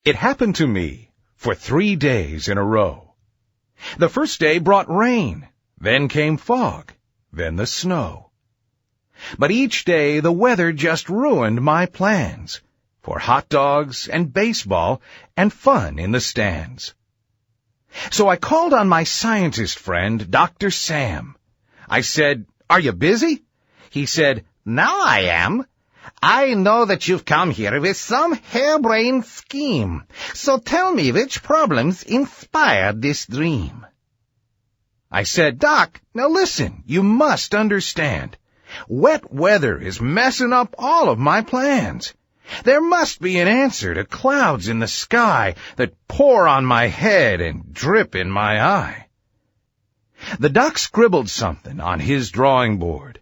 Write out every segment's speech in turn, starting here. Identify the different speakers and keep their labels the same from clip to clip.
Speaker 1: It happened to me for 3 days in a row. The first day brought rain, then came fog, then the snow. But each day the weather just ruined my plans for hot dogs and baseball and fun in the stands. So I called on my scientist friend, Dr. Sam. I said, "Are you busy?" He said, "Now I am. I know that you've come here with some harebrained scheme, so tell me which problems inspired this dream." I said, "Doc, now listen, you must understand. Wet weather is messing up all of my plans. There must be an answer to clouds in the sky that pour on my head and drip in my eye." The doc scribbled something on his drawing board,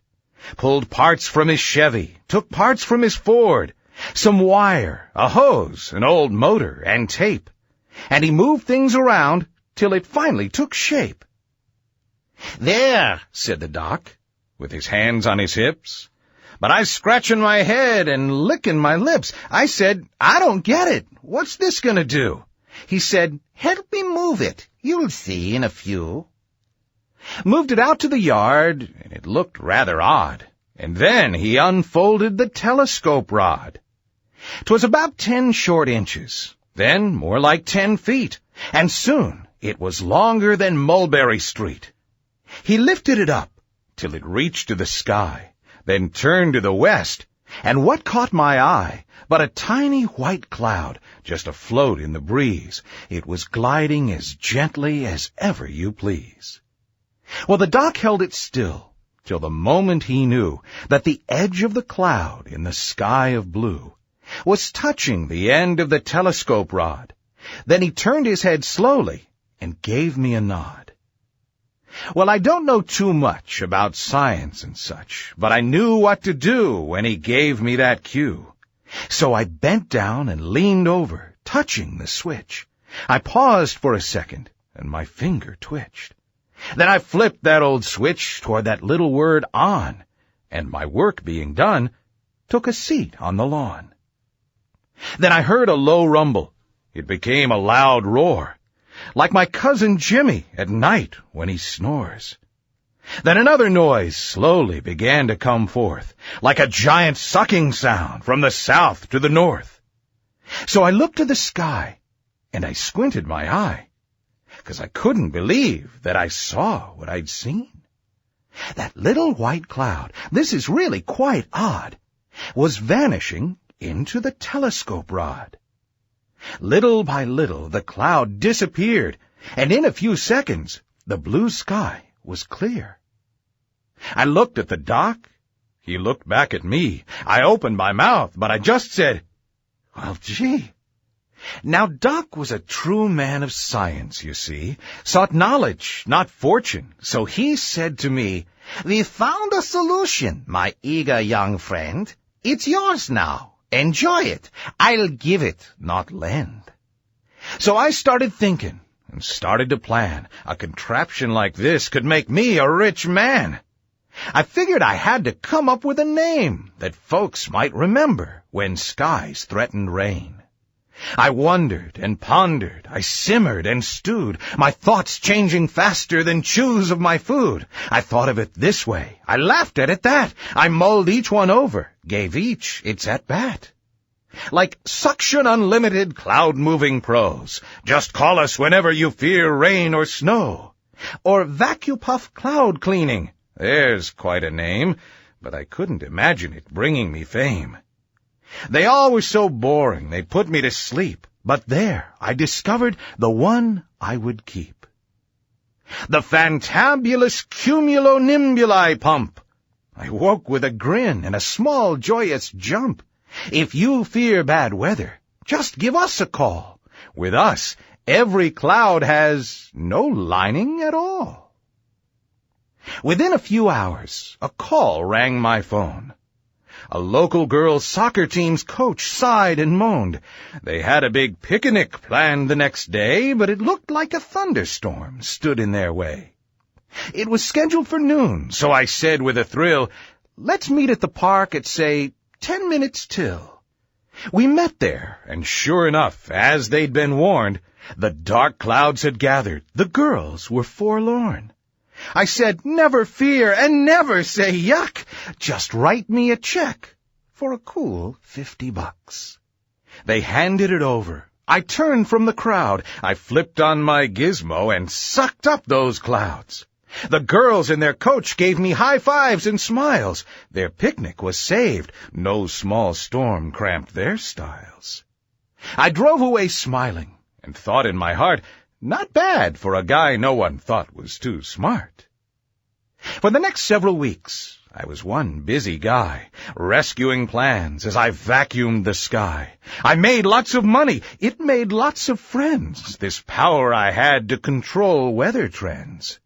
Speaker 1: pulled parts from his Chevy, took parts from his Ford, some wire, a hose, an old motor, and tape, and he moved things around till it finally took shape. "There," said the doc, with his hands on his hips. But I scratching my head and licking my lips. I said, "I don't get it. What's this gonna do?" He said, "Help me move it. You'll see in a few." Moved it out to the yard, and it looked rather odd. And then he unfolded the telescope rod. 'Twas about 10 short inches, then more like 10 feet, and soon it was longer than Mulberry Street. He lifted it up till it reached to the sky, then turned to the west, and what caught my eye but a tiny white cloud just afloat in the breeze. It was gliding as gently as ever you please. Well, the doc held it still till the moment he knew that the edge of the cloud in the sky of blue was touching the end of the telescope rod. Then he turned his head slowly and gave me a nod. Well, I don't know too much about science and such, but I knew what to do when he gave me that cue. So I bent down and leaned over, touching the switch. I paused for a second, and my finger twitched. Then I flipped that old switch toward that little word on, and my work being done, took a seat on the lawn. Then I heard a low rumble. It became a loud roar, like my cousin Jimmy at night when he snores. Then another noise slowly began to come forth, like a giant sucking sound from the south to the north. So I looked to the sky, and I squinted my eye, 'cause I couldn't believe that I saw what I'd seen. That little white cloud, this is really quite odd, was vanishing into the telescope rod. Little by little, the cloud disappeared, and in a few seconds, the blue sky was clear. I looked at the doc. He looked back at me. I opened my mouth, but I just said, "Well, gee." Now, Doc was a true man of science, you see, sought knowledge, not fortune, so he said to me, "We found a solution, my eager young friend. It's yours now. Enjoy it. I'll give it, not lend." So I started thinking and started to plan. A contraption like this could make me a rich man. I figured I had to come up with a name that folks might remember when skies threatened rain. I wondered and pondered, I simmered and stewed, my thoughts changing faster than chews of my food. I thought of it this way, I laughed at it that, I mulled each one over, gave each its at-bat. Like Suction Unlimited Cloud-Moving Pros, just call us whenever you fear rain or snow. Or Vacupuff Cloud Cleaning, there's quite a name, but I couldn't imagine it bringing me fame. They all were so boring they put me to sleep, but there I discovered the one I would keep. The Fantabulous Cumulo Nimbuli Pump. I woke with a grin and a small joyous jump. If you fear bad weather, just give us a call. With us, every cloud has no lining at all. Within a few hours, a call rang my phone. A local girls' soccer team's coach sighed and moaned. They had a big picnic planned the next day, but it looked like a thunderstorm stood in their way. It was scheduled for noon, so I said with a thrill, "Let's meet at the park at, say, 10 minutes till." We met there, and sure enough, as they'd been warned, the dark clouds had gathered. The girls were forlorn. I said, never fear and never say yuck. Just write me a check for a cool $50. They handed it over. I turned from the crowd. I flipped on my gizmo and sucked up those clouds. The girls in their coach gave me high fives and smiles. Their picnic was saved. No small storm cramped their styles. I drove away smiling and thought in my heart, not bad for a guy no one thought was too smart. For the next several weeks, I was one busy guy, rescuing plans as I vacuumed the sky. I made lots of money. It made lots of friends, this power I had to control weather trends.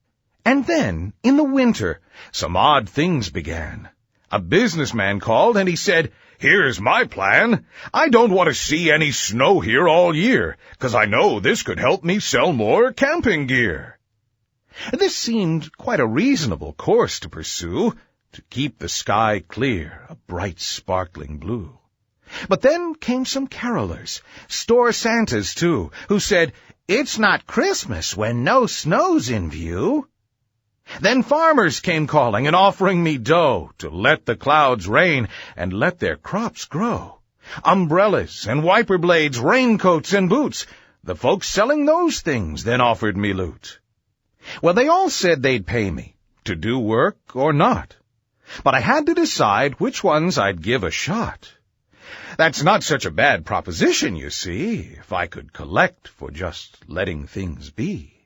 Speaker 1: And then, in the winter, some odd things began. A businessman called and he said, "Here's my plan. I don't want to see any snow here all year, 'cause I know this could help me sell more camping gear." This seemed quite a reasonable course to pursue, to keep the sky clear, a bright sparkling blue. But then came some carolers, store Santas too, who said, "It's not Christmas when no snow's in view." Then farmers came calling and offering me dough to let the clouds rain and let their crops grow. Umbrellas and wiper blades, raincoats and boots. The folks selling those things then offered me loot. Well, they all said they'd pay me to do work or not, but I had to decide which ones I'd give a shot. That's not such a bad proposition, you see, if I could collect for just letting things be.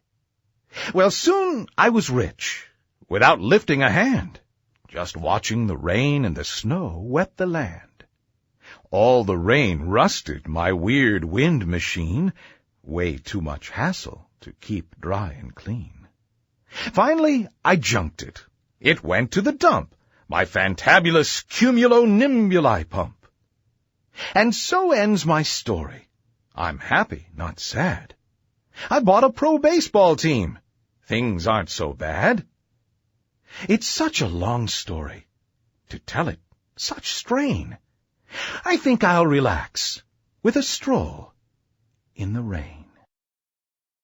Speaker 1: Well, soon I was rich, without lifting a hand, just watching the rain and the snow wet the land. All the rain rusted my weird wind machine, way too much hassle to keep dry and clean. Finally, I junked it. It went to the dump, my fantabulous Cumulo Nimbuli pump. And so ends my story. I'm happy, not sad. I bought a pro baseball team. Things aren't so bad. It's such a long story. To tell it, such strain. I think I'll relax with a stroll in the rain.